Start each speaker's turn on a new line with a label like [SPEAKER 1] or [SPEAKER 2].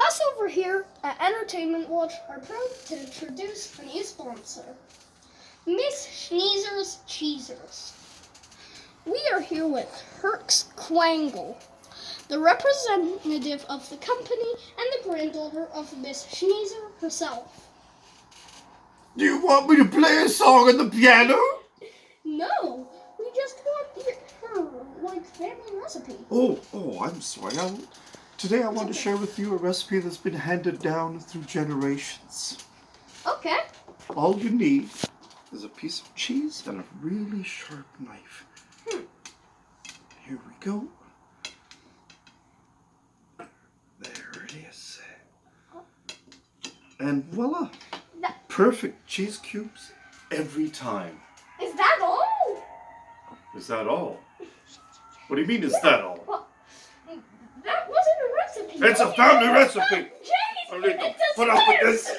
[SPEAKER 1] Us over here at Entertainment Watch are proud to introduce a new sponsor, Mrs.Schneezer's Cheezers. We are here with Herx Quangle, the representative of the company and the granddaughter of Miss Schneezer herself.
[SPEAKER 2] Do you want me to play a song on the piano?
[SPEAKER 1] No, we just want her family recipe.
[SPEAKER 2] Oh, I'm sorry. Today I want to share with you a recipe that's been handed down through generations.
[SPEAKER 1] Okay.
[SPEAKER 2] All you need is a piece of cheese and a really sharp knife. Here we go. There it is. And voila! Perfect cheese cubes every time.
[SPEAKER 1] Is that all?
[SPEAKER 2] Is that all? What do you mean, is that all?
[SPEAKER 1] Well, that wasn't a recipe.
[SPEAKER 2] It's a family recipe!
[SPEAKER 1] Jeez,
[SPEAKER 2] I need to put up with this.